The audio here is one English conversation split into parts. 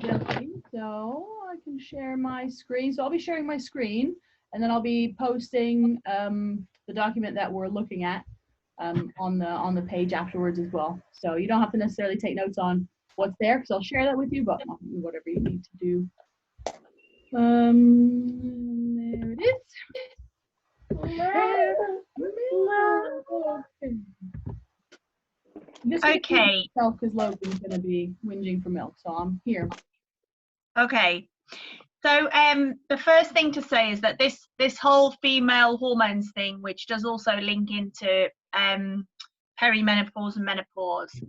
Okay, so I can share my screen. So I'll be sharing my screen, and then I'll be posting the document that we're looking at on the page afterwards as well. So you don't have to necessarily take notes on what's there, because I'll share that with you. But whatever you need to do. There it is. Just Okay. because Logan's going to be whinging for milk, so I'm here. Okay. So the first thing to say is that this whole female hormones thing, which does also link into perimenopause and menopause,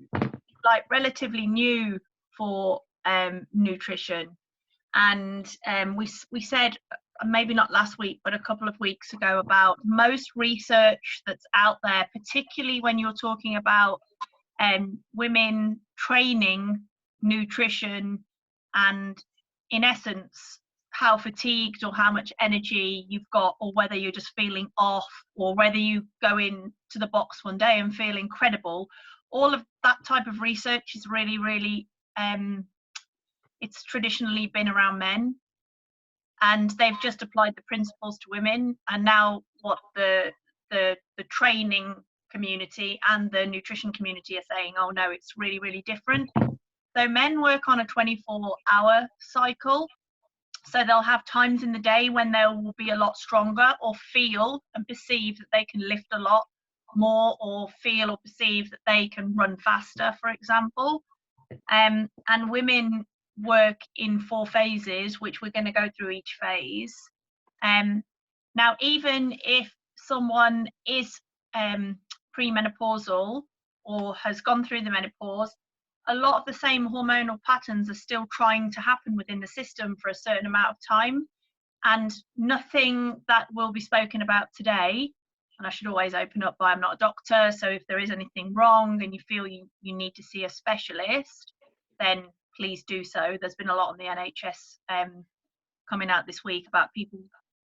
like relatively new for nutrition. And we said, maybe not last week, but a couple of weeks ago, about most research that's out there, particularly when you're talking about women training nutrition and, in essence, how fatigued or how much energy you've got, or whether you're just feeling off, or whether you go into the box one day and feel incredible. All of that type of research is really it's traditionally been around men, and they've just applied the principles to women. And now what the training community and the nutrition community are saying, oh no, it's really different. So men work on a 24-hour cycle. So they'll have times in the day when they will be a lot stronger, or feel and perceive that they can lift a lot more, or feel or perceive that they can run faster, for example. And women work in 4 phases, which we're going to go through each phase. Now, even if someone is premenopausal or has gone through the menopause, a lot of the same hormonal patterns are still trying to happen within the system for a certain amount of time. And nothing that will be spoken about today, and I should always open up by, I'm not a doctor, so if there is anything wrong and you feel you need to see a specialist, then please do so. There's been a lot on the NHS coming out this week about people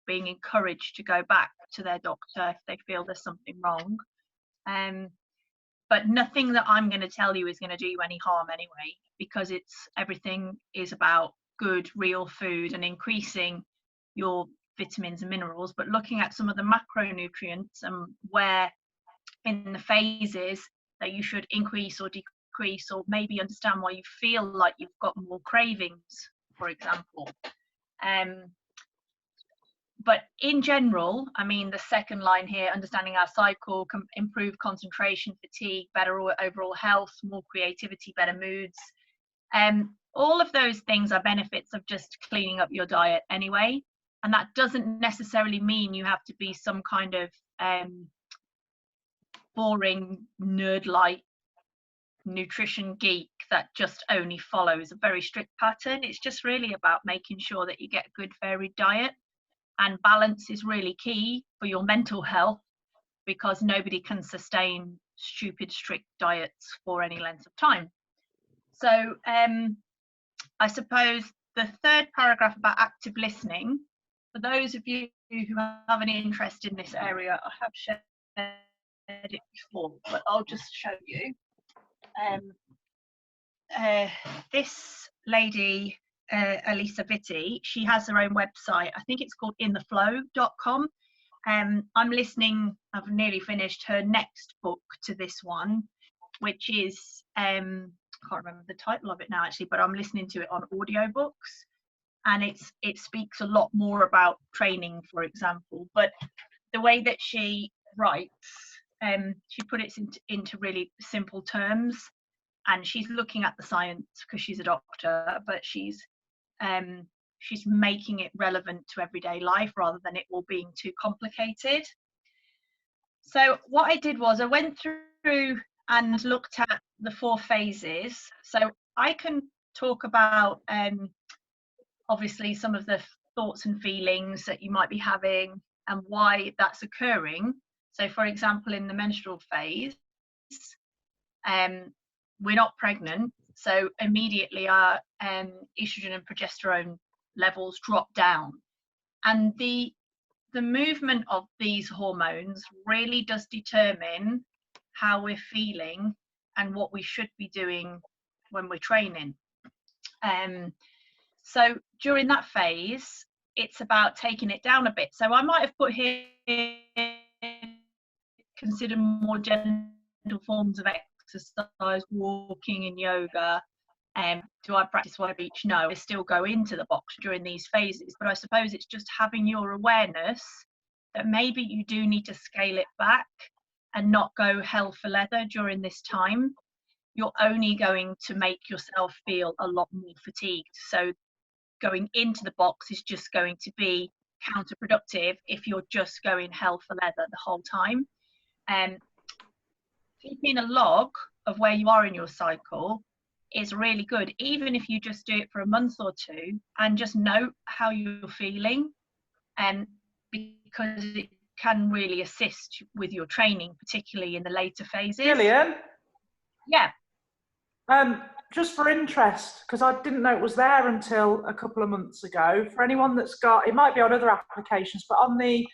being encouraged to go back to their doctor if they feel there's something wrong. But nothing that I'm going to tell you is going to do you any harm anyway, because everything is about good, real food and increasing your vitamins and minerals, but looking at some of the macronutrients and where in the phases that you should increase or decrease, or maybe understand why you feel like you've got more cravings, for example. But in general, I mean, the second line here, understanding our cycle can improve concentration, fatigue, better overall health, more creativity, better moods. All of those things are benefits of just cleaning up your diet anyway. And that doesn't necessarily mean you have to be some kind of boring nerd-like nutrition geek that just only follows a very strict pattern. It's just really about making sure that you get a good varied diet. And balance is really key for your mental health, because nobody can sustain stupid, strict diets for any length of time. So I suppose the third paragraph about active listening, for those of you who have an interest in this area, I have shared it before, but I'll just show you. This lady, Elisa Vitti, she has her own website. I think it's called intheflow.com. I'm listening, I've nearly finished her next book to this one, which is, I can't remember the title of it now actually, but I'm listening to it on audiobooks, and it speaks a lot more about training, for example. But the way that she writes, she put it into really simple terms, and she's looking at the science because she's a doctor, but she's making it relevant to everyday life rather than it all being too complicated. So what I did was I went through and looked at the 4 phases. So I can talk about obviously some of the thoughts and feelings that you might be having and why that's occurring. So for example, in the menstrual phase, we're not pregnant, so immediately our estrogen and progesterone levels drop down, and the movement of these hormones really does determine how we're feeling and what we should be doing when we're training. So during that phase, it's about taking it down a bit. So I might have put here, consider more gentle forms of exercise, walking and yoga. Do I practice while I beach? No, I still go into the box during these phases, but I suppose it's just having your awareness that maybe you do need to scale it back and not go hell for leather during this time. You're only going to make yourself feel a lot more fatigued. So going into the box is just going to be counterproductive if you're just going hell for leather the whole time. Keeping a log of where you are in your cycle is really good, even if you just do it for a month or two and just note how you're feeling, because it can really assist with your training, particularly in the later phases. Gillian? Yeah. Just for interest, because I didn't know it was there until a couple of months ago, for anyone that's got, it might be on other applications, but on the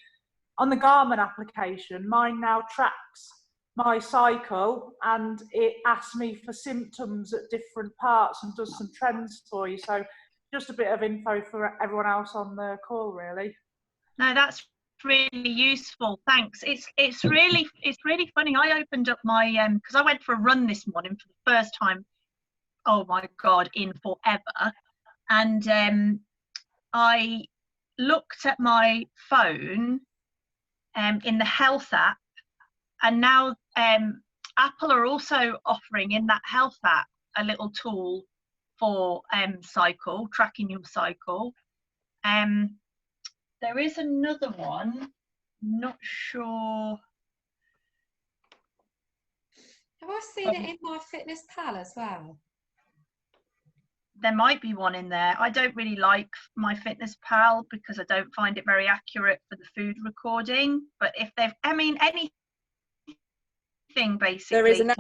Garmin application, mine now tracks my cycle and it asks me for symptoms at different parts and does some trends for you. So just a bit of info for everyone else on the call, really. No, that's really useful, thanks. It's really funny. I opened up my because I went for a run this morning for the first time, oh my god, in forever, and I looked at my phone in the health app, and now Apple are also offering in that health app a little tool for cycle, tracking your cycle. There is another one, not sure. Have I seen it in MyFitnessPal as well? There might be one in there. I don't really like MyFitnessPal because I don't find it very accurate for the food recording. But if they've, I mean, anything basically. There is an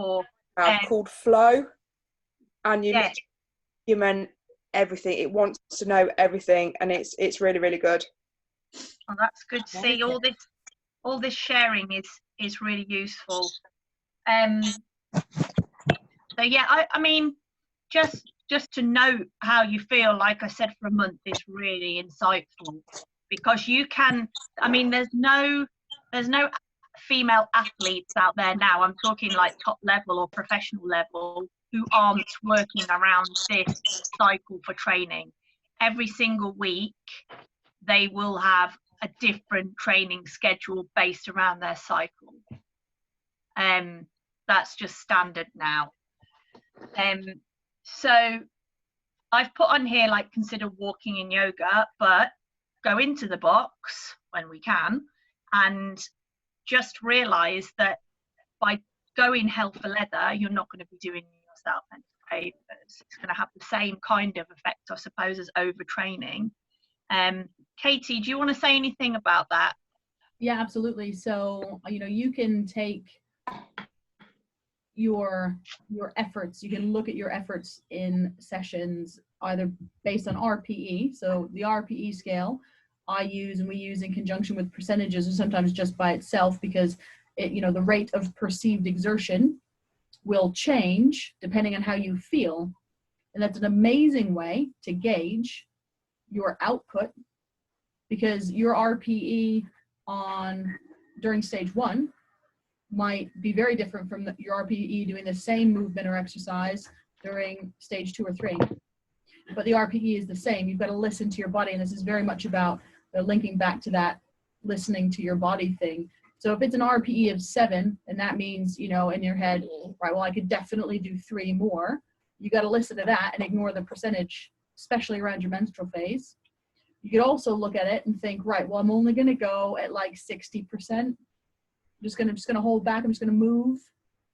app called Flow, and you document everything. It wants to know everything, and it's really, really good. Oh, that's good to see. All this sharing is really useful. So yeah, I mean, just to note how you feel, like I said, for a month is really insightful, because you can, I mean, there's no female athletes out there now, I'm talking like top level or professional level, who aren't working around this cycle for training. Every single week they will have a different training schedule based around their cycle. That's just standard now. So I've put on here, like, consider walking and yoga, but go into the box when we can, and just realize that by going hell for leather, you're not going to be doing yourself any favors. It's going to have the same kind of effect, I suppose, as overtraining. Katie, do you want to say anything about that? Yeah, absolutely. So, you know, you can take your efforts, you can look at your efforts in sessions either based on RPE, so the RPE scale I use and we use in conjunction with percentages, or sometimes just by itself, because it, you know, the rate of perceived exertion will change depending on how you feel, and that's an amazing way to gauge your output, because your RPE during stage 1 might be very different from your RPE doing the same movement or exercise during stage 2 or 3. But the RPE is the same. You've got to listen to your body, and this is very much about linking back to that listening to your body thing. So if it's an RPE of 7, and that means, you know, in your head, right, well, I could definitely do 3 more. You got to listen to that and ignore the percentage, especially around your menstrual phase. You could also look at it and think, right, well, I'm only going to go at like 60%. I'm just going to hold back. I'm just going to move.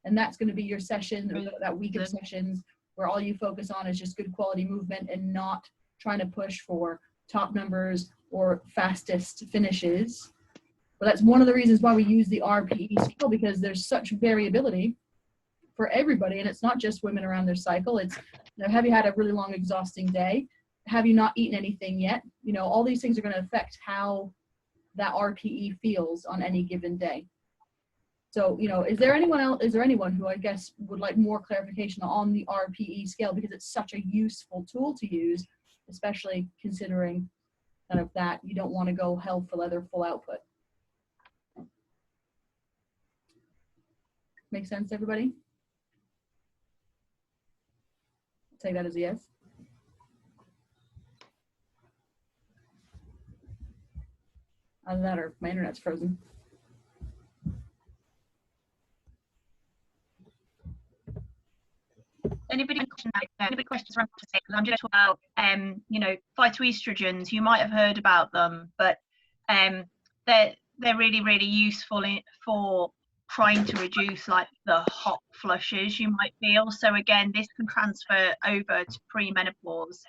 And that's going to be your session, or that week of sessions where all you focus on is just good quality movement and not trying to push for top numbers or fastest finishes. But that's one of the reasons why we use the RPE scale, because there's such variability for everybody. And it's not just women around their cycle. It's, you know, have you had a really long, exhausting day? Have you not eaten anything yet? You know, all these things are going to affect how that RPE feels on any given day. So, you know, is there anyone who I guess would like more clarification on the RPE scale, because it's such a useful tool to use, especially considering kind of that you don't want to go hell for leather full output. Make sense, everybody? Take that as a yes. Either that or my internet's frozen. Anybody questions around to say, because I'm just about you know, phytoestrogens, you might have heard about them, but they're really useful for trying to reduce like the hot flushes you might feel. So again, this can transfer over to premenopause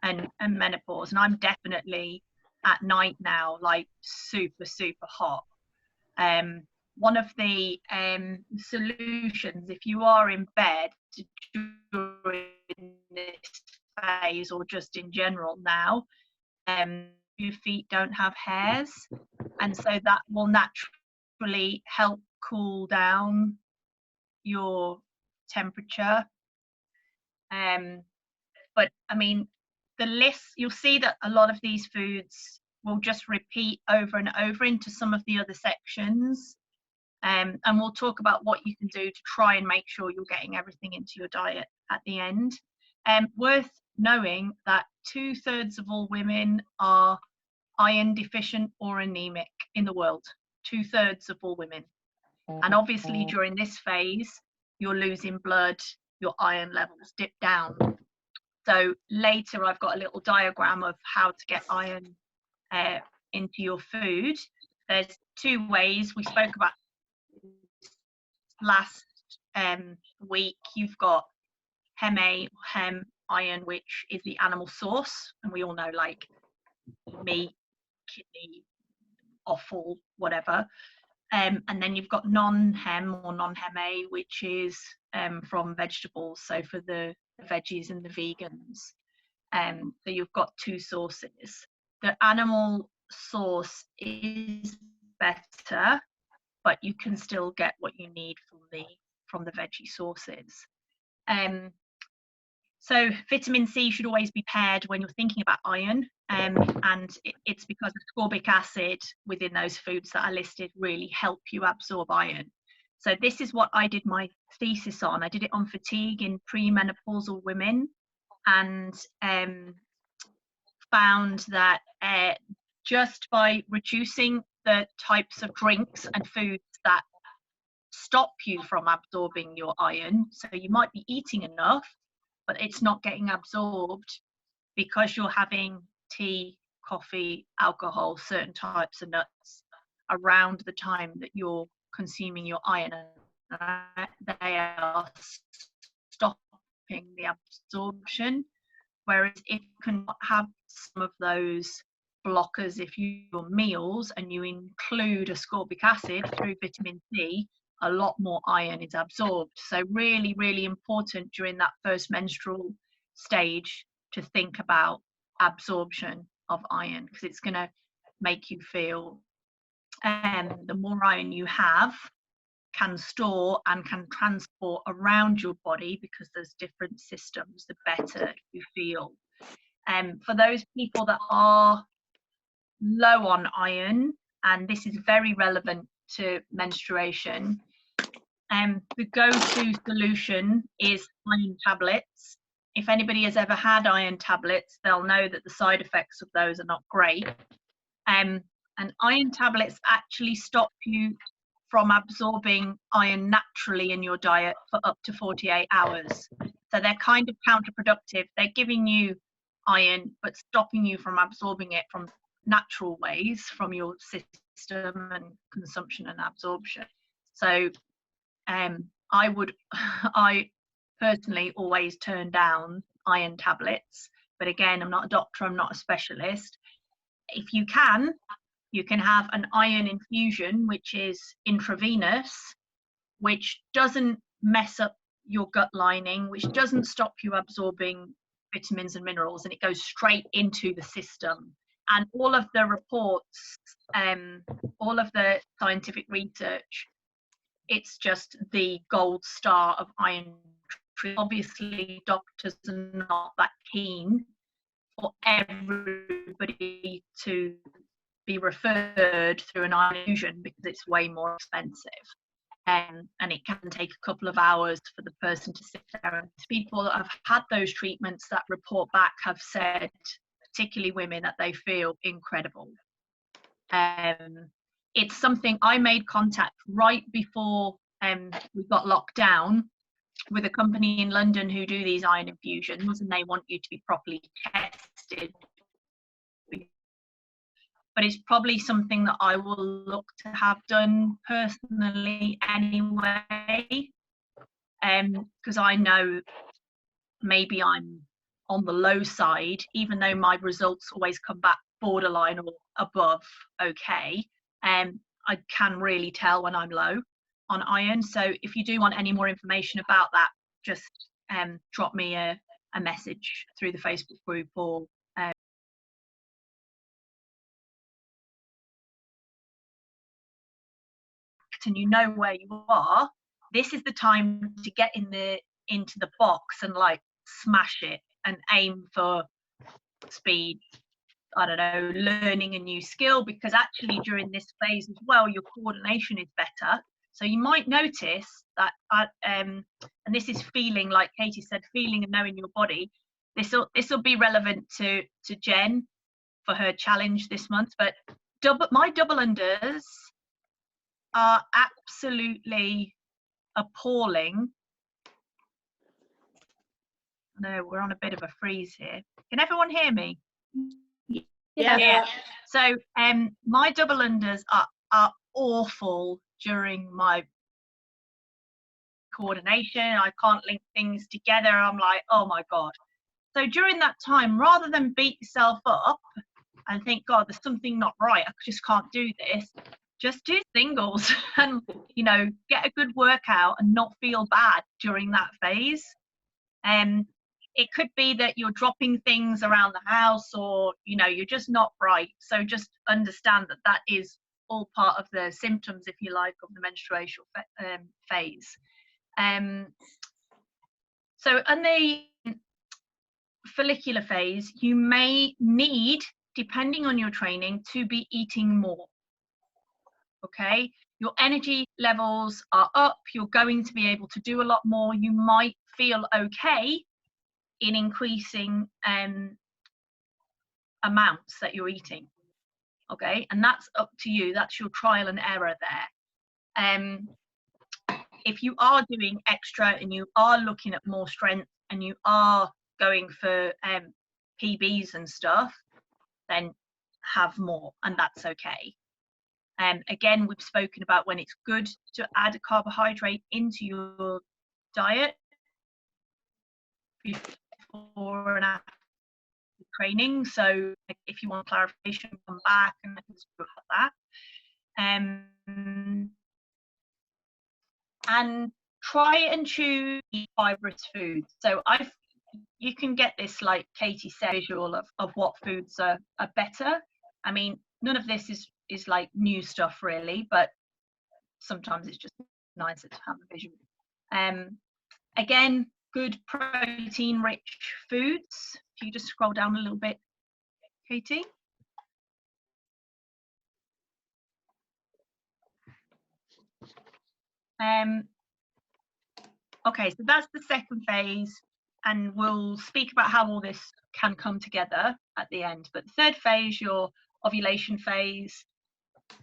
and menopause, and I'm definitely at night now like super hot. One of the solutions, if you are in bed during this phase or just in general now, your feet don't have hairs, and so that will naturally help cool down your temperature. But I mean, the list, you'll see that a lot of these foods will just repeat over and over into some of the other sections. And we'll talk about what you can do to try and make sure you're getting everything into your diet at the end. Worth knowing that 2/3 of all women are iron deficient or anemic in the world. 2/3 of all women. And obviously during this phase, you're losing blood, your iron levels dip down. So later I've got a little diagram of how to get iron into your food. There's 2 ways. We spoke about last week. You've got HEMA, hem iron, which is the animal source, and we all know like meat, kidney, offal, whatever. And then you've got non-hem or non-HEMA, which is from vegetables, so for the veggies and the vegans. So you've got 2 sources. The animal source is better, but you can still get what you need from the veggie sources. So vitamin C should always be paired when you're thinking about iron, and it's because ascorbic acid within those foods that are listed really help you absorb iron. So this is what I did my thesis on. I did it on fatigue in premenopausal women, and found that just by reducing the types of drinks and foods that stop you from absorbing your iron, so you might be eating enough, but it's not getting absorbed because you're having tea, coffee, alcohol, certain types of nuts around the time that you're consuming your iron. They are stopping the absorption. Whereas if you can have some of those blockers, if your meals and you include ascorbic acid through vitamin C, a lot more iron is absorbed. So really important during that first menstrual stage to think about absorption of iron, because it's going to make you feel the more iron you have can store and can transport around your body, because there's different systems, the better you feel. For those people that are low on iron, and this is very relevant to menstruation, the go-to solution is iron tablets. If anybody has ever had iron tablets, they'll know that the side effects of those are not great. And iron tablets actually stop you from absorbing iron naturally in your diet for up to 48 hours. So they're kind of counterproductive. They're giving you iron, but stopping you from absorbing it from natural ways from your system and consumption and absorption. So I personally always turn down iron tablets, but again, I'm not a doctor, I'm not a specialist. If you can have an iron infusion, which is intravenous, which doesn't mess up your gut lining, which doesn't stop you absorbing vitamins and minerals, and it goes straight into the system. And all of the reports, all of the scientific research it's just the gold star of iron treatment. Obviously, doctors are not that keen for everybody to be referred through an iron infusion because it's way more expensive. And it can take a couple of hours for the person to sit there. And people that have had those treatments that report back have said, particularly women, that they feel incredible. It's something I made contact right before we got locked down with a company in London who do these iron infusions, and they want you to be properly tested. But it's probably something that I will look to have done personally anyway, because I know maybe I'm on the low side, even though my results always come back borderline or above okay. I can really tell when I'm low on iron. So if you do want any more information about that, just drop me a message through the Facebook group, or and you know where you are, this is the time to get into the box and like smash it and aim for speed. I don't know, learning a new skill, because actually during this phase as well, your coordination is better. So you might notice that, and this is feeling, like Katie said, feeling and knowing your body. This will be relevant to Jen for her challenge this month. But my double unders are absolutely appalling. No, we're on a bit of a freeze here. Can everyone hear me? Yeah. So my double unders are awful during my coordination. I can't link things together. I'm like, oh my God. So during that time, rather than beat yourself up and think, God, there's something not right, I just can't do this, just do singles and, you know, get a good workout and not feel bad during that phase. It could be that you're dropping things around the house, or, you know, you're just not right. So just understand that that is all part of the symptoms, if you like, of the menstrual phase. So in the follicular phase, you may need, depending on your training, to be eating more. Okay, your energy levels are up, you're going to be able to do a lot more. You might feel okay in increasing amounts that you're eating. Okay, and that's up to you. That's your trial and error there. If you are doing extra and you are looking at more strength and you are going for PBs and stuff, then have more, and that's okay. Again, we've spoken about when it's good to add a carbohydrate into your diet before and after training. So if you want clarification, come back and I can talk about that. And try and choose fibrous foods. So you can get this, like Katie said, visual of what foods are better. I mean, none of this is like new stuff really, but sometimes it's just nicer to have a visual. Again, good protein rich foods. If you just scroll down a little bit, Katie. Okay, so that's the second phase, and we'll speak about how all this can come together at the end. But the third phase, your ovulation phase,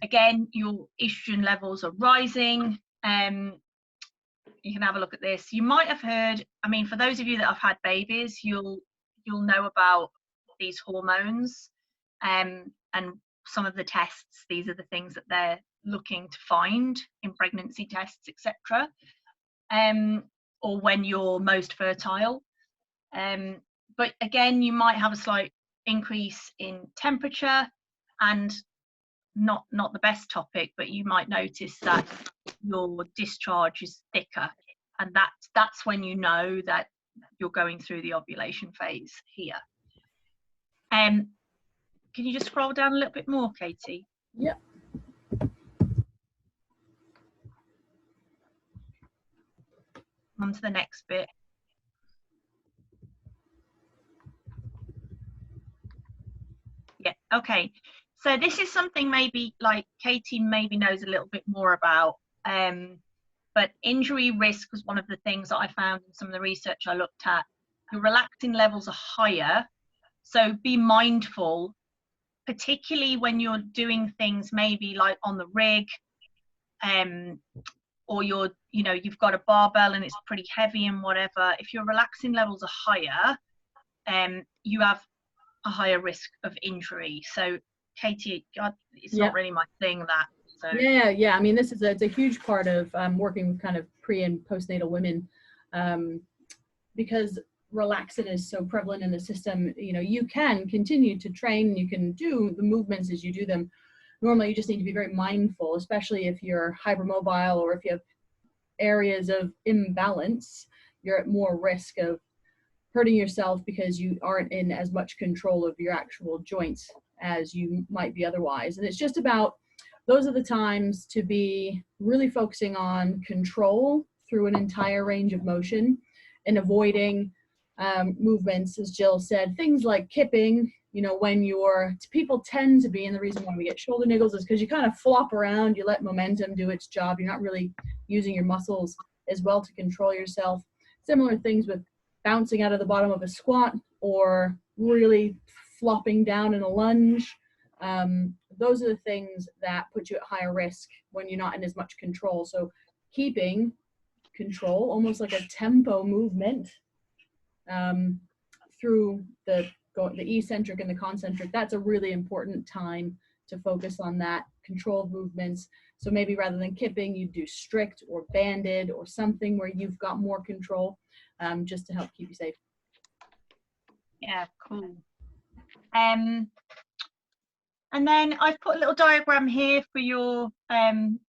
again, your estrogen levels are rising. You can have a look at this. You might have heard, I mean, for those of you that have had babies, you'll know about these hormones, and some of the tests. These are the things that they're looking to find in pregnancy tests, etc. Or when you're most fertile. But again, you might have a slight increase in temperature, and not the best topic, but you might notice that your discharge is thicker, and that's when you know that you're going through the ovulation phase here. Can you just scroll down a little bit more, Katie? Yeah. on to the next bit. Yeah, okay. So this is something maybe like Katie maybe knows a little bit more about, but injury risk was one of the things that I found in some of the research I looked at. Your relaxin levels are higher, so be mindful, particularly when you're doing things maybe like on the rig, or you've got a barbell and it's pretty heavy and whatever. If your relaxin levels are higher, you have a higher risk of injury. So Katie, it's not really my thing, that. So Yeah. I mean, it's a huge part of working with kind of pre and postnatal women, because relaxin is so prevalent in the system. You can continue to train, you can do the movements as you do them normally. You just need to be very mindful, especially if you're hypermobile or if you have areas of imbalance. You're at more risk of hurting yourself because you aren't in as much control of your actual joints as you might be otherwise. And it's just about, those are the times to be really focusing on control through an entire range of motion and avoiding movements, as Jill said, things like kipping. When people tend to be, and the reason why we get shoulder niggles is because you kind of flop around, you let momentum do its job, you're not really using your muscles as well to control yourself. Similar things with bouncing out of the bottom of a squat or really flopping down in a lunge. Those are the things that put you at higher risk when you're not in as much control. So keeping control, almost like a tempo movement, through the eccentric and the concentric, that's a really important time to focus on that controlled movements. So maybe rather than kipping, you do strict or banded or something where you've got more control, just to help keep you safe. Yeah, cool. And then I've put a little diagram here for your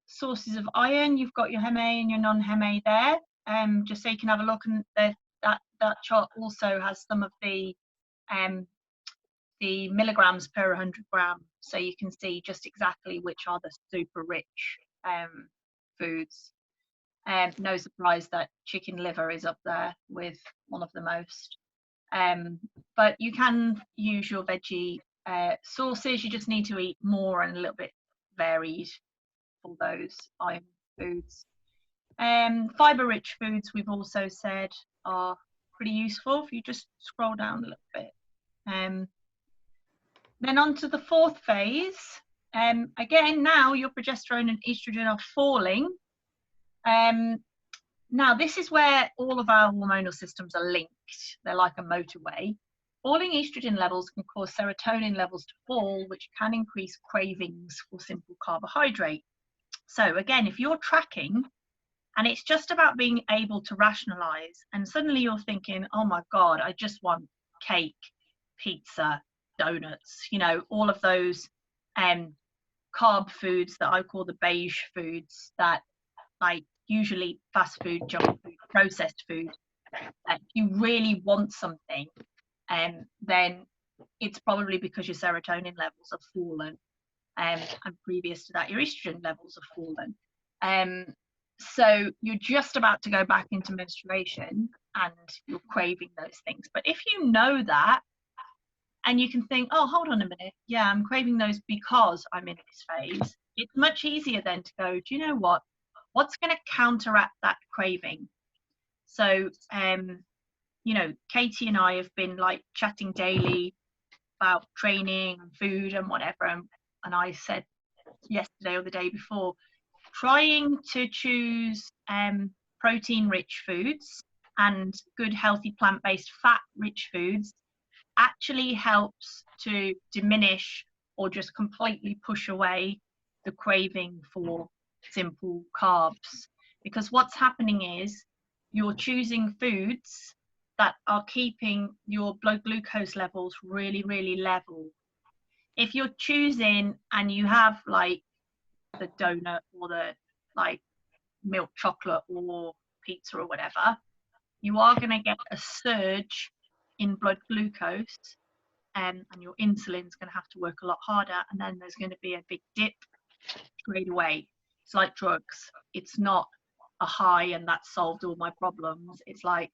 sources of iron. You've got your Hem A and your non-Hem there, just so you can have a look. And that chart also has some of the milligrams per 100 gram, so you can see just exactly which are the super rich foods. No surprise that chicken liver is up there with one of the most. But you can use your veggie sources. You just need to eat more and a little bit varied for those iron foods. Fiber-rich foods, we've also said, are pretty useful if you just scroll down a little bit. Then on to the fourth phase. Again, now your progesterone and estrogen are falling. Now, this is where all of our hormonal systems are linked. They're like a motorway. Falling estrogen levels can cause serotonin levels to fall, which can increase cravings for simple carbohydrate. So again, if you're tracking and it's just about being able to rationalize, and suddenly you're thinking, oh my God, I just want cake, pizza, donuts, all of those carb foods that I call the beige foods, that like usually fast food, junk food, processed food. You really want something, then it's probably because your serotonin levels have fallen, and previous to that your estrogen levels have fallen. So you're just about to go back into menstruation and you're craving those things. But if you know that, and you can think, oh, hold on a minute, yeah, I'm craving those because I'm in this phase, it's much easier then to go, do you know what's going to counteract that craving? So Katie and I have been like chatting daily about training and food and whatever, and I said yesterday or the day before, trying to choose protein rich foods and good healthy plant-based fat rich foods actually helps to diminish or just completely push away the craving for simple carbs. Because what's happening is you're choosing foods that are keeping your blood glucose levels really, really level. If you're choosing and you have like the donut or the like milk chocolate or pizza or whatever, you are going to get a surge in blood glucose, and your insulin's going to have to work a lot harder, and then there's going to be a big dip straight away. It's like drugs. It's not a high and that solved all my problems. It's like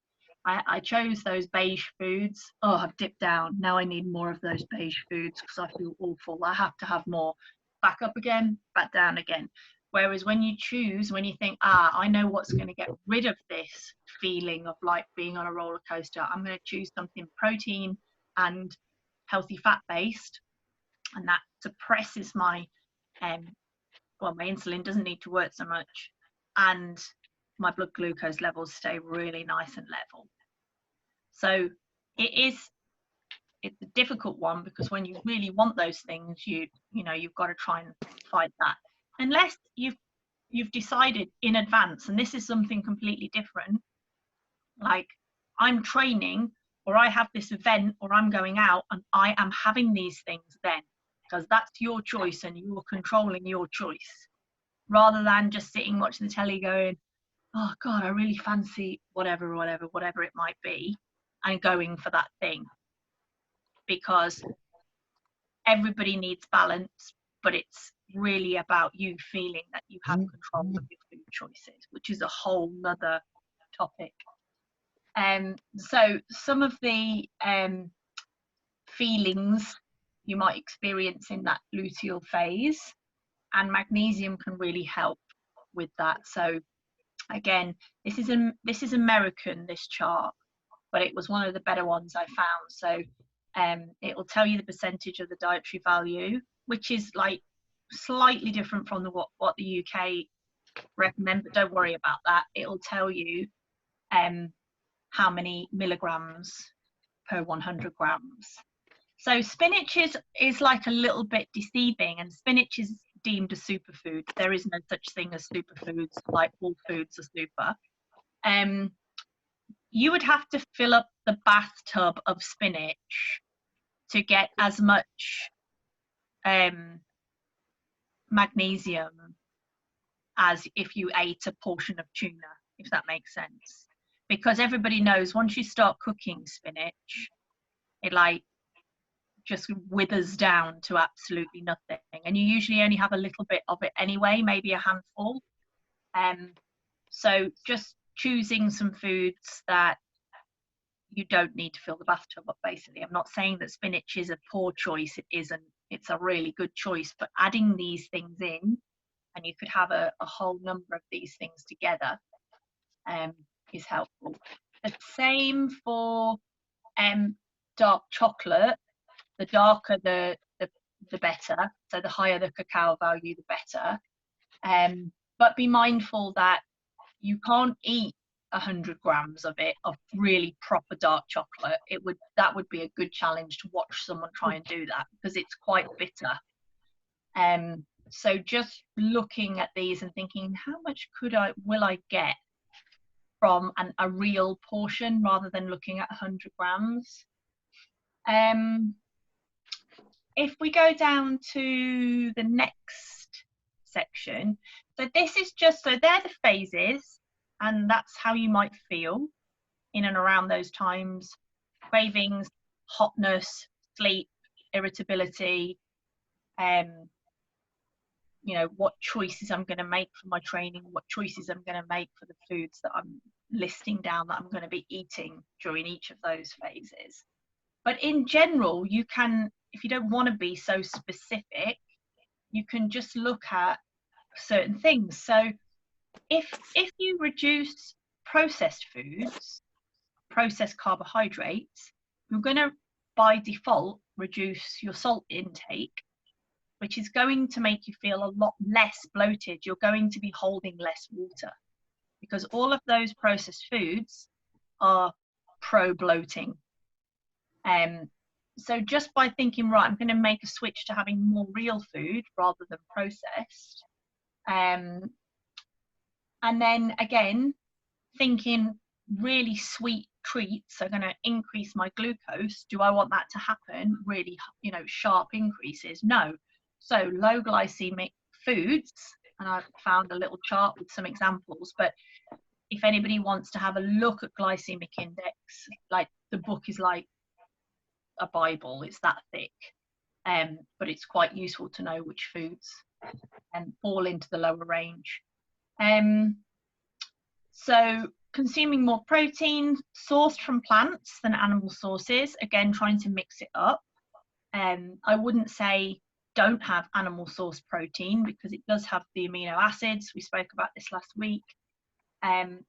I chose those beige foods. Oh, I've dipped down. Now I need more of those beige foods because I feel awful. I have to have more. Back up again, back down again. Whereas when you choose, when you think, I know what's going to get rid of this feeling of like being on a roller coaster, I'm going to choose something protein and healthy fat based, and that suppresses my my insulin doesn't need to work so much, and my blood glucose levels stay really nice and level. So it's a difficult one, because when you really want those things, you've got to try and fight that, unless you've decided in advance. And this is something completely different, like I'm training, or I have this event, or I'm going out and I am having these things then, because that's your choice and you're controlling your choice, rather than just sitting watching the telly going, oh God, I really fancy whatever it might be, and going for that thing. Because everybody needs balance, but it's really about you feeling that you have control of your food choices, which is a whole nother topic. So some of the feelings you might experience in that luteal phase, and magnesium can really help with that. So again, this is American, this chart, but it was one of the better ones I found. So it will tell you the percentage of the dietary value, which is like slightly different from what the UK recommend, but don't worry about that. It will tell you how many milligrams per 100 grams. So spinach is like a little bit deceiving, and spinach is deemed a superfood. There is no such thing as superfoods, like all foods are super. You would have to fill up the bathtub of spinach to get as much magnesium as if you ate a portion of tuna, if that makes sense. Because everybody knows once you start cooking spinach, it like just withers down to absolutely nothing, and you usually only have a little bit of it anyway, maybe a handful. So just choosing some foods that you don't need to fill the bathtub up, basically. I'm not saying that spinach is a poor choice, it isn't. It's a really good choice, but adding these things in, and you could have a whole number of these things together, is helpful. The same for dark chocolate. The darker the better, so the higher the cacao value, the better. But be mindful that you can't eat 100 grams of it, of really proper dark chocolate. That would be a good challenge to watch someone try and do that, because it's quite bitter. So just looking at these and thinking, how much will I get from a real portion, rather than looking at 100 grams. If we go down to the next section, so this is just, so they're the phases, and that's how you might feel in and around those times: cravings, hotness, sleep, irritability, what choices I'm going to make for my training, what choices I'm going to make for the foods that I'm listing down that I'm going to be eating during each of those phases. But in general, you can, if you don't want to be so specific, you can just look at certain things. So if you reduce processed foods, processed carbohydrates, you're going to by default reduce your salt intake, which is going to make you feel a lot less bloated. You're going to be holding less water, because all of those processed foods are pro-bloating. So just by thinking, right, I'm going to make a switch to having more real food rather than processed. And then again, thinking really sweet treats are going to increase my glucose. Do I want that to happen? Really, sharp increases? No. So low glycemic foods, and I've found a little chart with some examples, but if anybody wants to have a look at glycemic index, like the book is like a Bible, it's that thick, but it's quite useful to know which foods fall into the lower range. So consuming more protein sourced from plants than animal sources, again, trying to mix it up. I wouldn't say don't have animal source protein, because it does have the amino acids. We spoke about this last week. And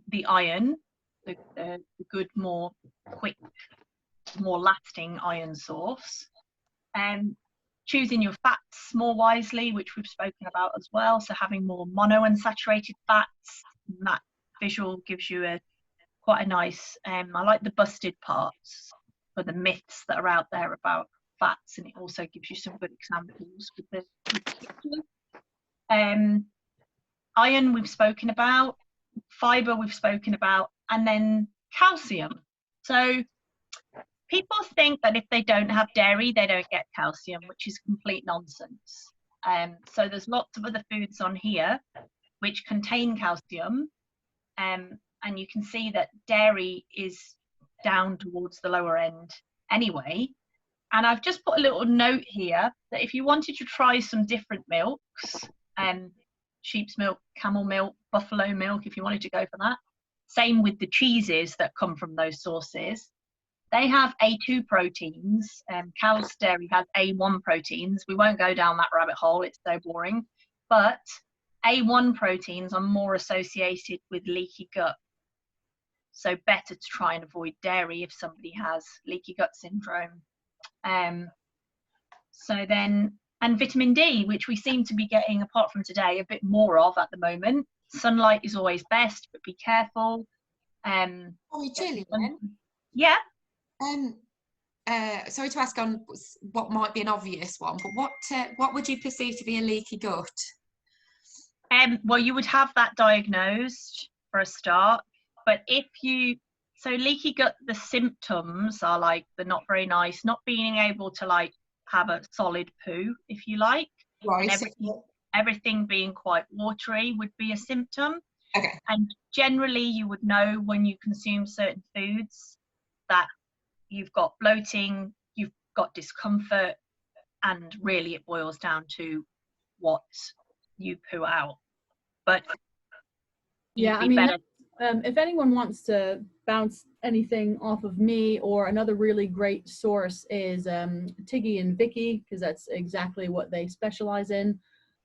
the iron, the good, more quick, more lasting iron source. Choosing your fats more wisely, which we've spoken about as well. So having more monounsaturated fats, that visual gives you quite a nice, I like the busted parts for the myths that are out there about fats, and it also gives you some good examples with the pictures. Iron we've spoken about, fiber we've spoken about, and then calcium. So people think that if they don't have dairy, they don't get calcium, which is complete nonsense. So there's lots of other foods on here which contain calcium, and you can see that dairy is down towards the lower end anyway. And I've just put a little note here that if you wanted to try some different milks, sheep's milk, camel milk, buffalo milk, if you wanted to go for that, same with the cheeses that come from those sources, they have A2 proteins. Cow's dairy has A1 proteins. We won't go down that rabbit hole, it's so boring. But A1 proteins are more associated with leaky gut. So better to try and avoid dairy if somebody has leaky gut syndrome. So then, and vitamin D, which we seem to be getting, apart from today, a bit more of at the moment. Sunlight is always best, but be careful. Oh, Gillian. Yeah. Sorry to ask on what might be an obvious one, but what would you perceive to be a leaky gut? Well, you would have that diagnosed for a start, but so leaky gut, the symptoms are like the not very nice, not being able to like have a solid poo, if you like. Right. Everything being quite watery would be a symptom. Okay. And generally you would know when you consume certain foods that you've got bloating, you've got discomfort, and really it boils down to what you poo out. But yeah, I mean, if anyone wants to bounce anything off of me, or another really great source is Tiggy and Vicky, because that's exactly what they specialize in.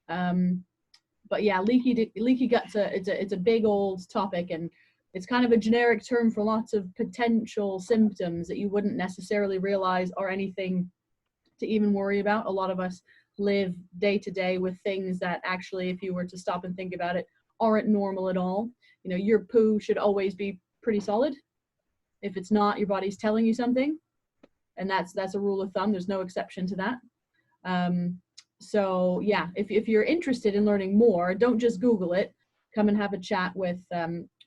But yeah, leaky gut's it's a big old topic, and it's kind of a generic term for lots of potential symptoms that you wouldn't necessarily realize are anything to even worry about. A lot of us live day to day with things that actually, if you were to stop and think about it, aren't normal at all. You know, your poo should always be pretty solid. If it's not, your body's telling you something, and that's a rule of thumb. There's no exception to that. So yeah, if you're interested in learning more, don't just Google it. Come and have a chat with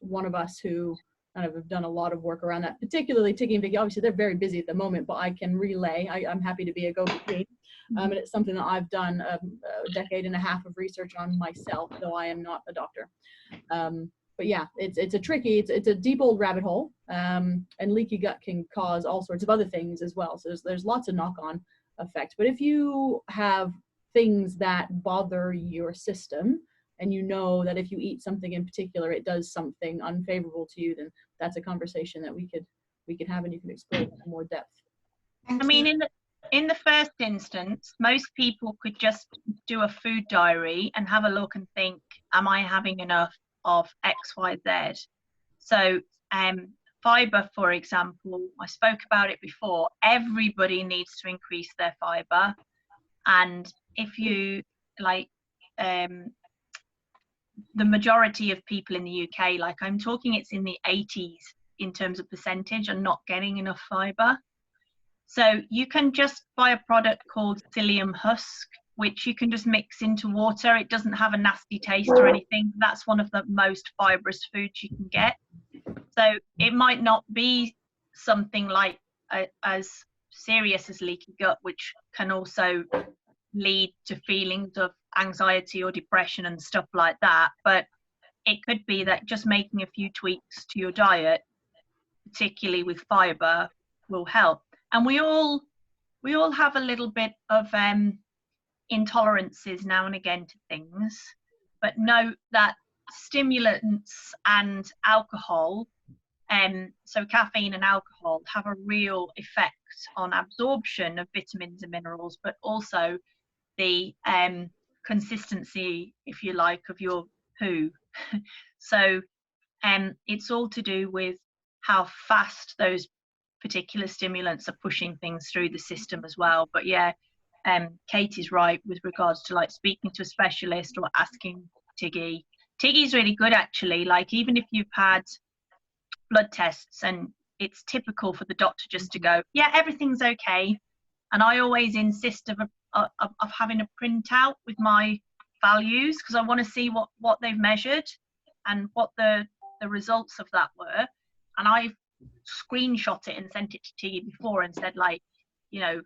one of us who kind of have done a lot of work around that, particularly Tiggy and Vicky. Obviously, they're very busy at the moment, but I can relay. I'm happy to be a go-between. And it's something that I've done a decade and a half of research on myself, though I am not a doctor. But yeah, it's a deep old rabbit hole, and leaky gut can cause all sorts of other things as well. So there's lots of knock-on effects. But if you have things that bother your system, and you know that if you eat something in particular, it does something unfavorable to you, then that's a conversation that we could have, and you can explore in more depth. I mean, in the first instance, most people could just do a food diary and have a look and think, am I having enough of X, Y, Z? So fiber, for example, I spoke about it before. Everybody needs to increase their fiber. And if you like, the majority of people in the UK, like I'm talking, it's in the 80s in terms of percentage, are not getting enough fiber. So you can just buy a product called psyllium husk, which you can just mix into water. It doesn't have a nasty taste or anything. That's one of the most fibrous foods you can get. So it might not be something like as serious as leaky gut, which can also lead to feelings of anxiety or depression and stuff like that. But it could be that just making a few tweaks to your diet, particularly with fiber, will help. And we all have a little bit of intolerances now and again to things, but note that stimulants and alcohol, so caffeine and alcohol, have a real effect on absorption of vitamins and minerals, but also the consistency, if you like, of your poo. So it's all to do with how fast those particular stimulants are pushing things through the system as well. But yeah, Katie's right with regards to like speaking to a specialist or asking Tiggy. Tiggy's really good actually. Like even if you've had blood tests and it's typical for the doctor just to go, yeah, everything's okay. And I always insist of having a printout with my values, because I want to see what they've measured and what the results of that were. And I've screenshot it and sent it to Tiggy before and said, like, you know,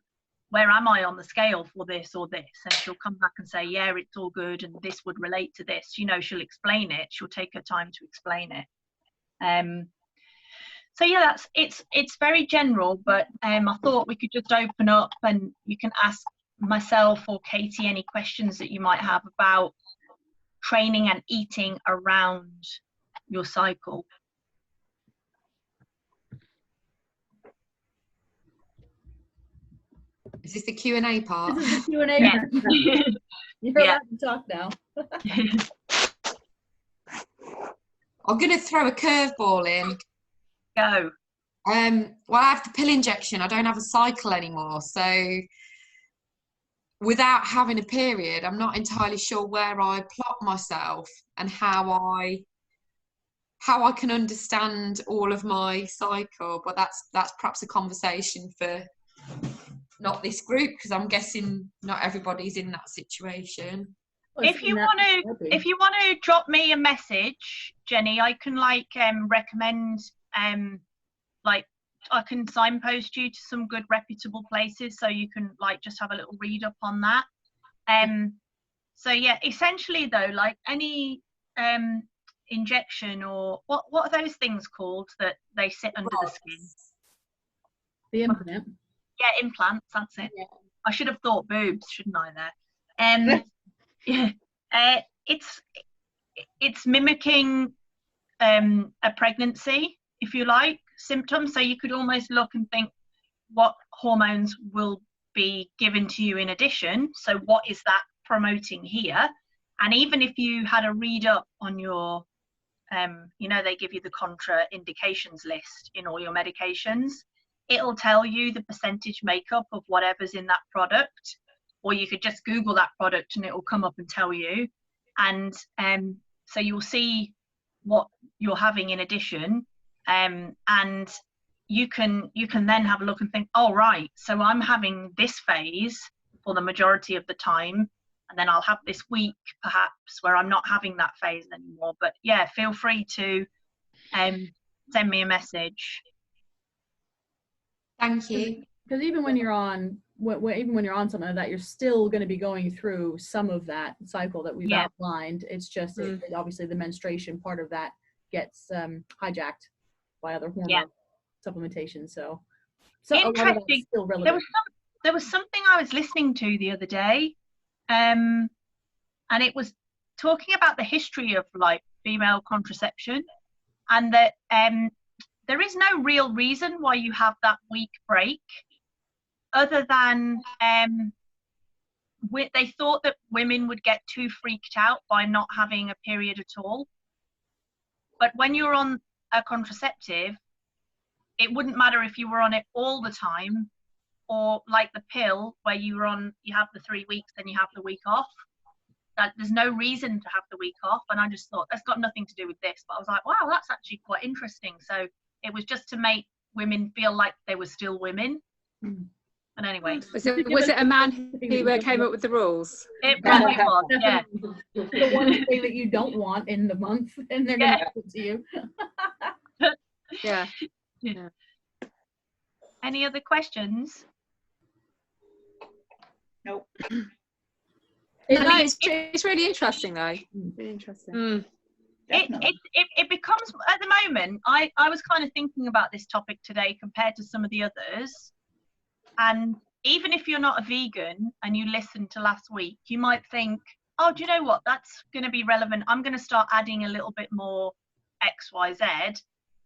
where am I on the scale for this or this? And she'll come back and say, yeah, it's all good, and this would relate to this. You know, she'll explain it. She'll take her time to explain it. So yeah, it's very general, but I thought we could just open up and you can ask myself or Katie any questions that you might have about training and eating around your cycle. Is this the Q&A part? This is the Q&A. Yeah. You're Yeah. allowed to talk now. I'm going to throw a curveball in. Go. Well, I have the pill injection. I don't have a cycle anymore. So without having a period, I'm not entirely sure where I plot myself and how I can understand all of my cycle. But that's perhaps a conversation for not this group, because I'm guessing not everybody's in that situation. If you want to drop me a message, Jenny, I can like recommend like I can signpost you to some good reputable places, so you can like just have a little read up on that. So yeah, essentially though, like any injection or what are those things called that they sit under the skin? The implant. Yeah, implants, that's it. Yeah. I should have thought boobs, shouldn't I there? Yeah. It's mimicking a pregnancy, if you like, symptoms. So you could almost look and think what hormones will be given to you in addition. So what is that promoting here? And even if you had a read up on your, you know, they give you the contraindications list in all your medications. It'll tell you the percentage makeup of whatever's in that product, or you could just Google that product and it will come up and tell you. And so you'll see what you're having in addition, and you can then have a look and think, oh right, so I'm having this phase for the majority of the time, and then I'll have this week perhaps where I'm not having that phase anymore. But yeah, feel free to send me a message. Thank you. Because even when you're on, even when you're on something like that, you're still going to be going through some of that cycle that we've outlined. It's just obviously the menstruation part of that gets hijacked by other hormone supplementation. So interesting. Still relevant. There was something I was listening to the other day, and it was talking about the history of like female contraception, and that there is no real reason why you have that week break, other than they thought that women would get too freaked out by not having a period at all. But when you're on a contraceptive, it wouldn't matter if you were on it all the time, or like the pill where you have the 3 weeks, then you have the week off. That there's no reason to have the week off. And I just thought that's got nothing to do with this. But I was like, wow, that's actually quite interesting. So it was just to make women feel like they were still women. And anyway, was it a man who came up with the rules? It probably was, yeah. The one thing that you don't want in the month, and they're going to give it to you. Yeah. Any other questions? Nope. It's really interesting though. Really interesting. It becomes, at the moment, I was kind of thinking about this topic today compared to some of the others, and even if you're not a vegan and you listened to last week, you might think, oh, do you know what, that's going to be relevant, I'm going to start adding a little bit more XYZ,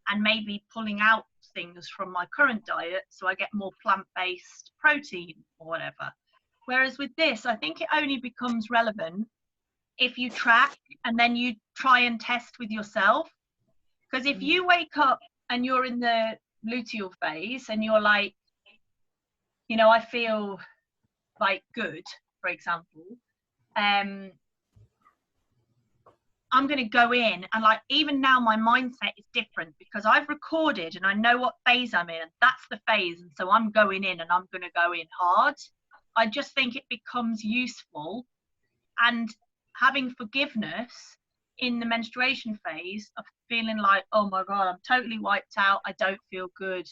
and maybe pulling out things from my current diet so I get more plant-based protein or whatever. Whereas with this, I think it only becomes relevant if you track and then you try and test with yourself. Because if you wake up and you're in the luteal phase and you're like, you know, I feel like good, for example, I'm going to go in and, like, even now my mindset is different because I've recorded and I know what phase I'm in, and that's the phase, and so I'm going in and I'm going to go in hard. I just think it becomes useful, and having forgiveness in the menstruation phase of feeling like, oh my God, I'm totally wiped out, I don't feel good,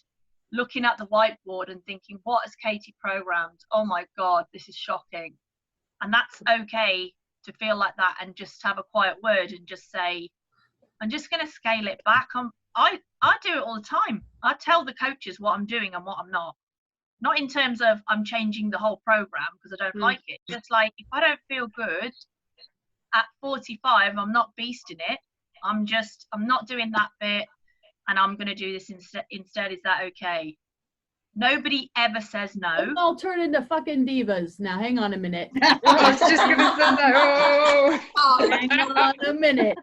looking at the whiteboard and thinking, what has Katie programmed? Oh my God, this is shocking. And that's okay to feel like that, and just have a quiet word and just say, I'm just going to scale it back. I do it all the time. I tell the coaches what I'm doing and what I'm not in terms of I'm changing the whole program because I don't like it. Just like, if I don't feel good at 45, I'm not beasting it. I'm not doing that bit, and I'm going to do this instead. Is that okay? Nobody ever says no. Let's all turn into fucking divas. Now, hang on a minute. I was just going to say that. Oh. Hang on a minute.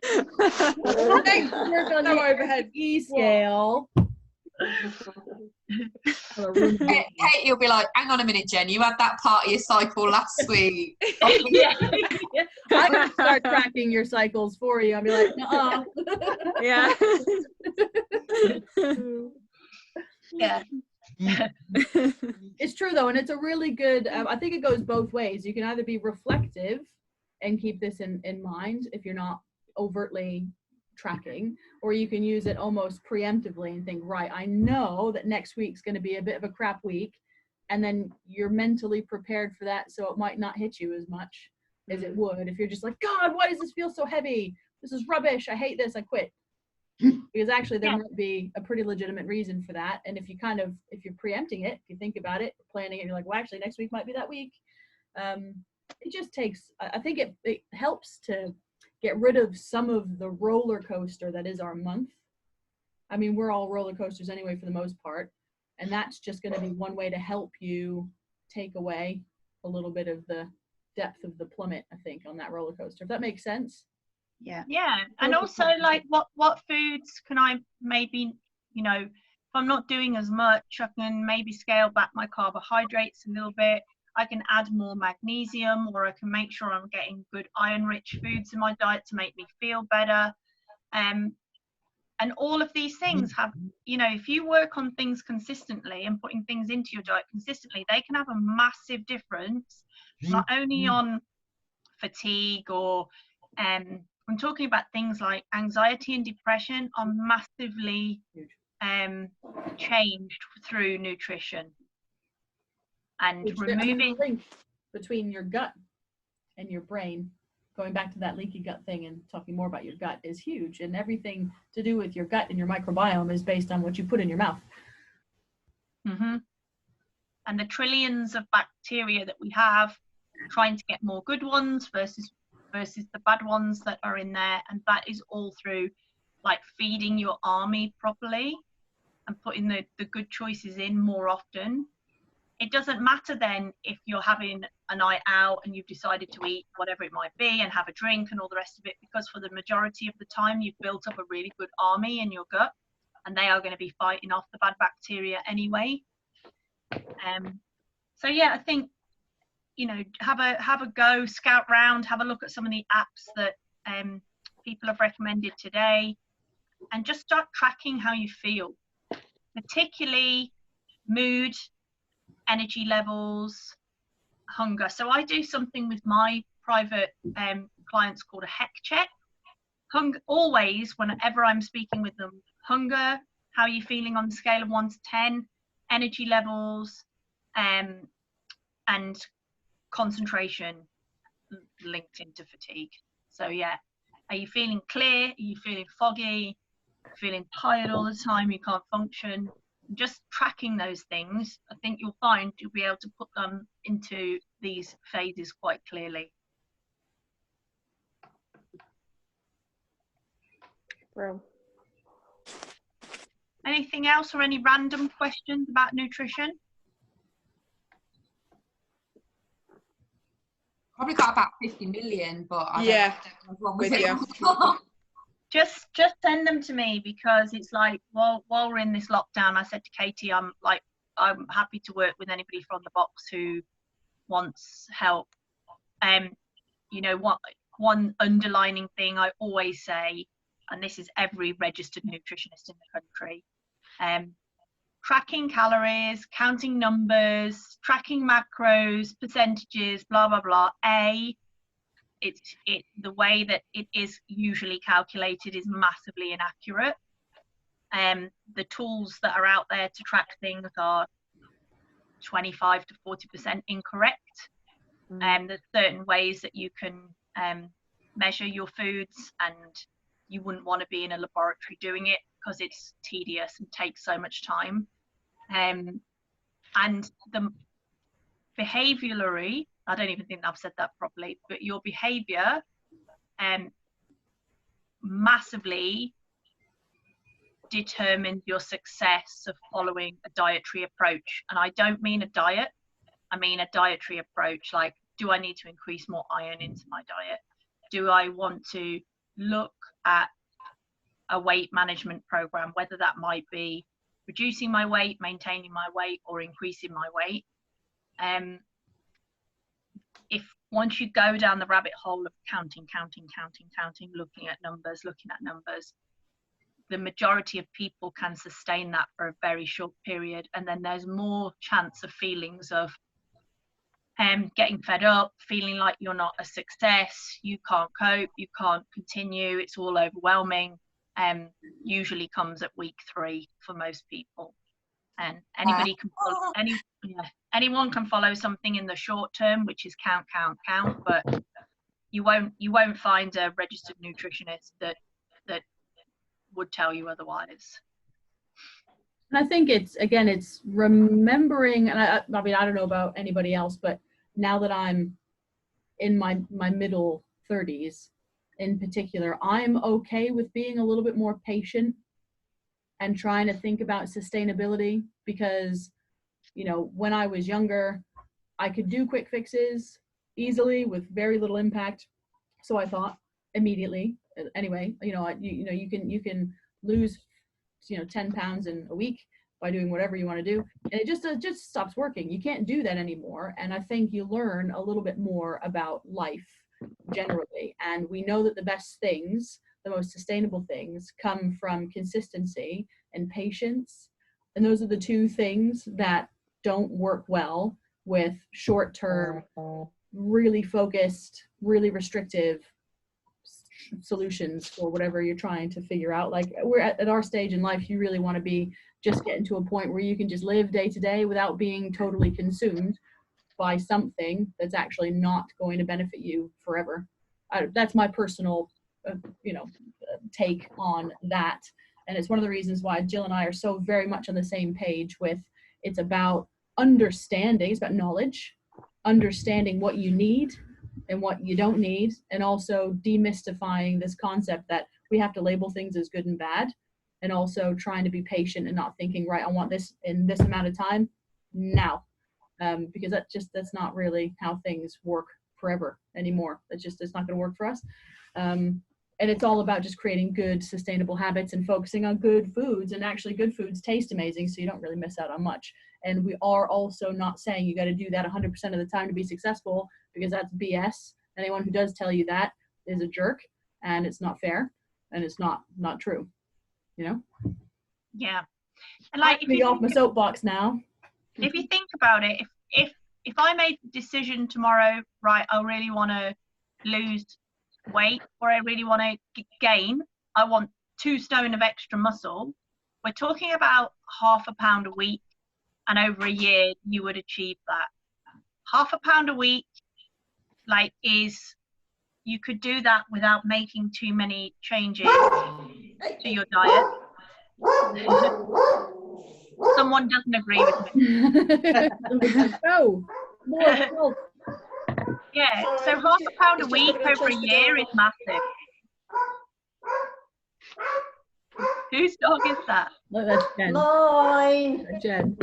Work on the overhead. E scale. Katie will be like, hang on a minute, Jen, you had that part of your cycle last week. Yeah. I'm going to start tracking your cycles for you. I'll be like, uh-uh. Yeah. Yeah. It's true though, and it's a really good, I think it goes both ways. You can either be reflective and keep this in mind if you're not overtly tracking, or you can use it almost preemptively and think, right, I know that next week's going to be a bit of a crap week, and then you're mentally prepared for that, so it might not hit you as much as it would if you're just like, God, why does this feel so heavy? This is rubbish, I hate this, I quit. Because actually there might be a pretty legitimate reason for that, and if you're preempting it, if you think about it, planning it, you're like, well, actually next week might be that week. It just takes, I think it helps to get rid of some of the roller coaster that is our month. I mean, we're all roller coasters anyway for the most part, and that's just going to be one way to help you take away a little bit of the depth of the plummet, I think, on that roller coaster, if that makes sense. Yeah. And also, like, what foods can I maybe, you know, if I'm not doing as much, I can maybe scale back my carbohydrates a little bit. I can add more magnesium, or I can make sure I'm getting good iron-rich foods in my diet to make me feel better. And all of these things have, you know, if you work on things consistently and putting things into your diet consistently, they can have a massive difference, not only on fatigue or I'm talking about things like anxiety and depression are massively changed through nutrition. And removing the link between your gut and your brain, going back to that leaky gut thing and talking more about your gut, is huge. And everything to do with your gut and your microbiome is based on what you put in your mouth. Mm-hmm. And the trillions of bacteria that we have, trying to get more good ones versus the bad ones that are in there, and that is all through like feeding your army properly and putting the good choices in more often. It doesn't matter then if you're having a night out and you've decided to eat whatever it might be and have a drink and all the rest of it, because for the majority of the time you've built up a really good army in your gut, and they are going to be fighting off the bad bacteria anyway. So yeah, I think, you know, have a go, scout round, have a look at some of the apps that people have recommended today, and just start tracking how you feel, particularly mood, energy levels, hunger. So I do something with my private clients called a HEC check. Hunger, always, whenever I'm speaking with them, hunger, how are you feeling on the scale of 1 to 10, energy levels, and concentration linked into fatigue. So yeah, are you feeling clear? Are you feeling foggy? Feeling tired all the time? You can't function? Just tracking those things, I think you'll find you'll be able to put them into these phases quite clearly. Well, Anything else or any random questions about nutrition? Probably got about 50 million, but I Yeah, don't know what's wrong with with you. it. Just send them to me, because it's like, while we're in this lockdown, I said to Katie, I'm happy to work with anybody from the box who wants help. You know what, one underlining thing I always say, and this is every registered nutritionist in the country, tracking calories, counting numbers, tracking macros, percentages, blah blah blah. The way that it is usually calculated is massively inaccurate. The tools that are out there to track things are 25 to 40% incorrect. There's certain ways that you can measure your foods, and you wouldn't want to be in a laboratory doing it, because it's tedious and takes so much time. And the behaviorally, I don't even think I've said that properly, but your behavior massively determines your success of following a dietary approach. And I don't mean a diet, I mean a dietary approach. Like, do I need to increase more iron into my diet? Do I want to look at a weight management program, whether that might be reducing my weight, maintaining my weight, or increasing my weight? If once you go down the rabbit hole of counting, looking at numbers, the majority of people can sustain that for a very short period, and then there's more chance of feelings of getting fed up, feeling like you're not a success, you can't cope, you can't continue, it's all overwhelming. Usually comes at week 3 for most people. And anybody can follow, anyone can follow something in the short term, which is count, but you won't find a registered nutritionist that would tell you otherwise. And I think it's remembering, and I mean, I don't know about anybody else, but now that I'm in my middle 30s in particular, I'm okay with being a little bit more patient and trying to think about sustainability, because, you know, when I was younger, I could do quick fixes easily with very little impact. So I thought immediately, anyway, you can lose, 10 pounds in a week by doing whatever you want to do. And it just stops working. You can't do that anymore. And I think you learn a little bit more about life generally. And we know that the best things, the most sustainable things, come from consistency and patience. And those are the two things that don't work well with short-term, really focused, really restrictive solutions for whatever you're trying to figure out. Like, we're at our stage in life, you really want to be just getting to a point where you can just live day to day without being totally consumed by something that's actually not going to benefit you forever. That's my personal take on that. And it's one of the reasons why Jill and I are so very much on the same page with, it's about understanding, it's about knowledge, understanding what you need and what you don't need, and also demystifying this concept that we have to label things as good and bad, and also trying to be patient and not thinking, right, I want this in this amount of time now, because that's not really how things work forever anymore. It's not going to work for us. And it's all about just creating good, sustainable habits and focusing on good foods. And actually, good foods taste amazing, so you don't really miss out on much. And we are also not saying you got to do that 100% of the time to be successful, because that's BS. Anyone who does tell you that is a jerk, and it's not fair, and it's not true. Yeah. And like, if you off my soapbox now. If you think about it, if I made the decision tomorrow, right, I really want to lose weight, or I really want to gain, I want 2 stone of extra muscle, we're talking about 0.5 pound a week, and over a year you would achieve that. 0.5 pound a week, you could do that without making too many changes to your diet. Someone doesn't agree with me. No, more help. Yeah, so 0.5 pound a week over a year is massive. Whose dog is that? Look, that's Jen. Mine. Jen.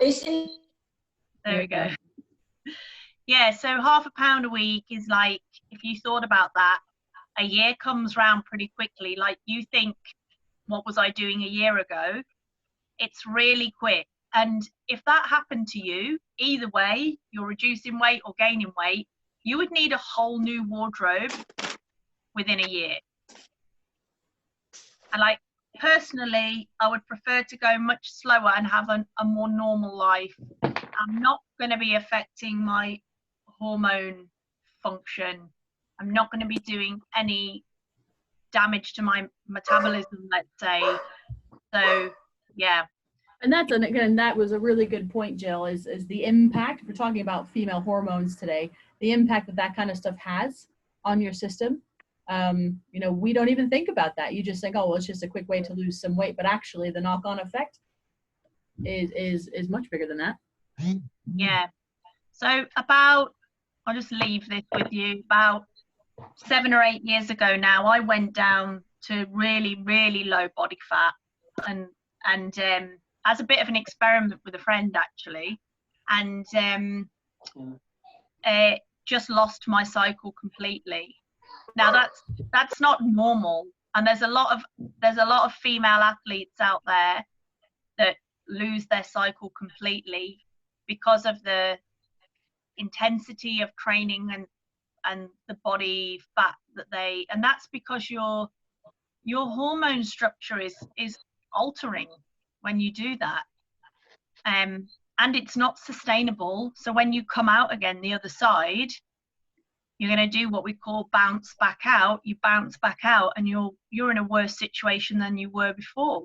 It's in There we go. Yeah, so £0.5 a week is like, if you thought about that, a year comes round pretty quickly. Like, you think, what was I doing a year ago? It's really quick. And if that happened to you, either way, you're reducing weight or gaining weight, you would need a whole new wardrobe within a year. And like, personally, I would prefer to go much slower and have a more normal life. I'm not going to be affecting my hormone function. I'm not going to be doing any damage to my metabolism, let's say. So, yeah. And again, that was a really good point, Jill, is the impact, if we're talking about female hormones today, the impact that kind of stuff has on your system. You know, we don't even think about that. You just think, oh, well, it's just a quick way to lose some weight. But actually, the knock-on effect is much bigger than that. Yeah. So I'll just leave this with you. About 7 or 8 years ago now, I went down to really, really low body fat, and as a bit of an experiment with a friend, actually, and just lost my cycle completely. Now that's not normal, and there's a lot of female athletes out there that lose their cycle completely because of the intensity of training and the body fat and that's because your hormone structure is altering when you do that, and it's not sustainable. So when you come out again the other side, you're going to do what we call bounce back out. You bounce back out and you're in a worse situation than you were before.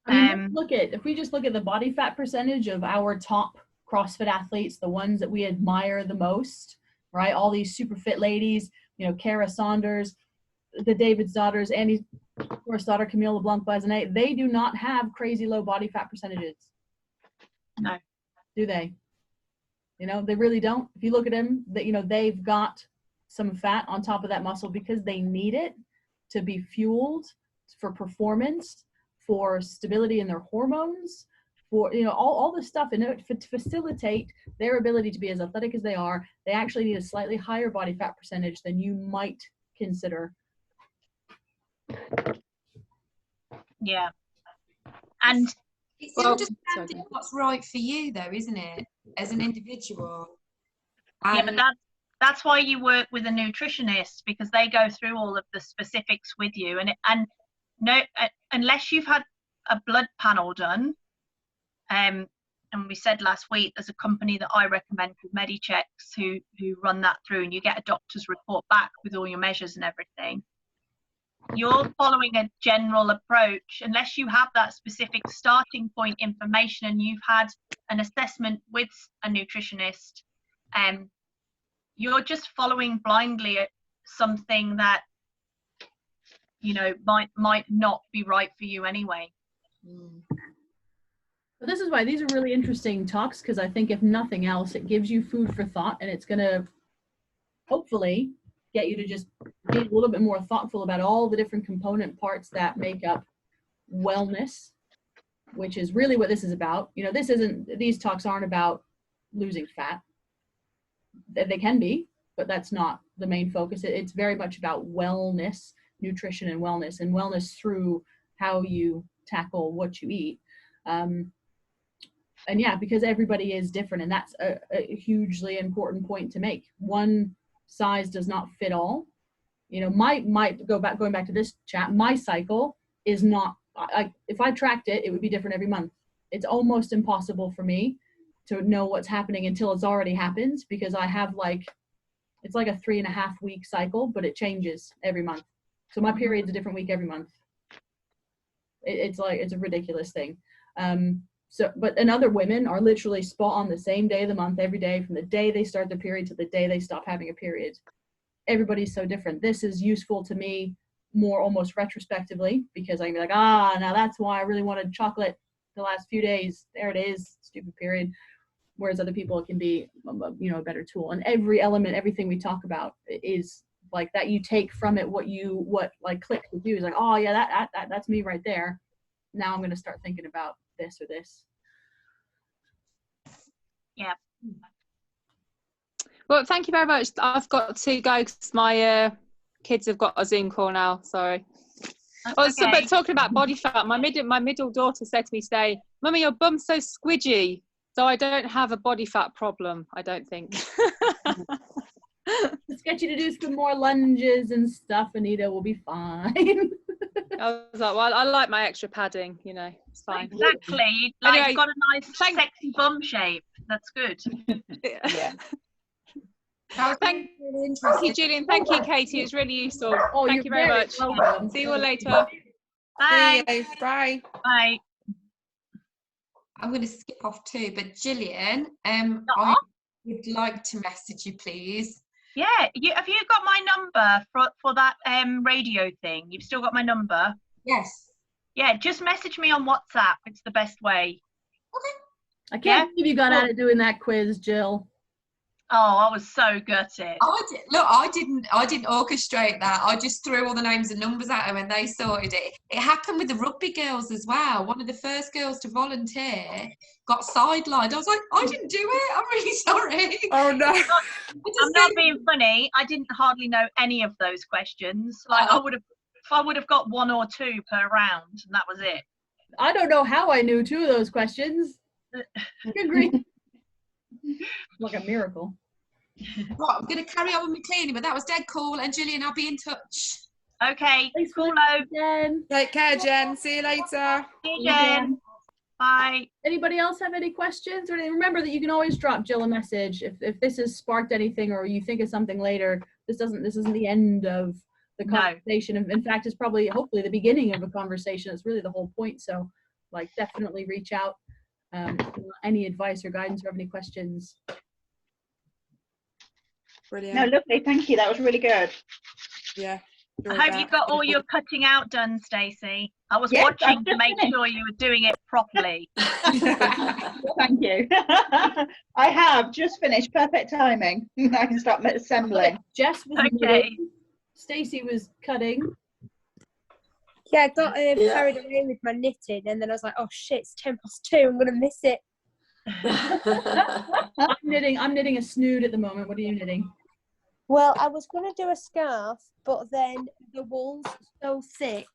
I mean, if we just look at the body fat percentage of our top CrossFit athletes, the ones that we admire the most, right? All these super fit ladies, you know, Kara Saunders, the David's daughters, Andy's first daughter, Camille LeBlanc-Bazinet, they do not have crazy low body fat percentages. No. Do they? You know, they really don't. If you look at them, that, you know, they've got some fat on top of that muscle because they need it to be fueled for performance, for stability in their hormones, for, you know, all this stuff. And to facilitate their ability to be as athletic as they are, they actually need a slightly higher body fat percentage than you might consider. Yeah. And it's understanding what's right for you, though, isn't it, as an individual? Yeah, but that's why you work with a nutritionist, because they go through all of the specifics with you. And no, unless you've had a blood panel done, and we said last week, there's a company that I recommend called MediChecks who run that through, and you get a doctor's report back with all your measures and everything. You're following a general approach unless you have that specific starting point information and you've had an assessment with a nutritionist. You're just following blindly at something that, you know, might not be right for you anyway. But this is why these are really interesting talks, because I think if nothing else, it gives you food for thought, and it's going to hopefully get you to just be a little bit more thoughtful about all the different component parts that make up wellness, which is really what this is about. You know, these talks aren't about losing fat. They can be, but that's not the main focus. It's very much about wellness, nutrition and wellness through how you tackle what you eat. And yeah, because everybody is different, and that's a hugely important point to make. One size does not fit all. You know, going back to this chat, my cycle is not, if I tracked it, it would be different every month. It's almost impossible for me to know what's happening until it's already happened, because I have it's like a 3.5 week cycle, but it changes every month. So my period's a different week every month. It's a ridiculous thing. And other women are literally spot on the same day of the month, every day, from the day they start their period to the day they stop having a period. Everybody's so different. This is useful to me more almost retrospectively, because I can be like, now that's why I really wanted chocolate the last few days. There it is, stupid period. Whereas other people, it can be, you know, a better tool. And every element, everything we talk about is like that you take from it what like clicks with you is like, oh yeah, that's me right there. Now I'm going to start thinking about this or this. Yeah. Well, thank you very much. I've got to go because my kids have got a Zoom call now. Sorry. That's okay. But talking about body fat, my middle daughter said to me today, "Mummy, your bum's so squidgy." So I don't have a body fat problem, I don't think. Let's get you to do some more lunges and stuff, Anita. We'll be fine. I was like, well, I like my extra padding, you know, it's fine. Exactly. Like, Anyway, you've got a nice, sexy bum shape. That's good. Yeah. Thank you, Julian. Thank you, Katie. It's really useful. Oh, Thank you very much. welcome. See you all later. Bye. Bye. Bye. I'm going to skip off too, but Gillian, I would like to message you, please. Yeah. Have you got my number for that radio thing? You've still got my number? Yes. Yeah, just message me on WhatsApp. It's the best way. I can't believe you got out of doing that quiz, Jill. Oh, I was so gutted. I didn't orchestrate that. I just threw all the names and numbers at them and they sorted it. It happened with the rugby girls as well. One of the first girls to volunteer got sidelined. I was like, I didn't do it. I'm really sorry. Oh no. I'm not being funny. I didn't hardly know any of those questions. Like I would have got 1 or 2 per round, and that was it. I don't know how I knew 2 of those questions. Good grief. Like a miracle. Right, I'm going to carry on with my cleaning, but that was dead cool. And Gillian, I'll be in touch. Okay. Thanks, Cool. Jen. Take care, Jen. See you later. See you, Jen. Bye. Anybody else have any questions? Or remember that you can always drop Jill a message if this has sparked anything or you think of something later. This isn't the end of the conversation. No. In fact, it's probably hopefully the beginning of a conversation. It's really the whole point. So like definitely reach out. Any advice or guidance or have any questions. Brilliant. No, lovely. Thank you. That was really good. Yeah. I hope you got all your cutting out done, Stacey. I was watching to make sure you were doing it properly. Thank you. I have just finished. Perfect timing. I can start assembling. Jess was knitting. Stacey was cutting. Yeah, I got carried away with my knitting, and then I was like, "Oh shit, it's 2:10. I'm gonna miss it." I'm knitting a snood at the moment. What are you knitting? Well, I was gonna do a scarf, but then the wool's so thick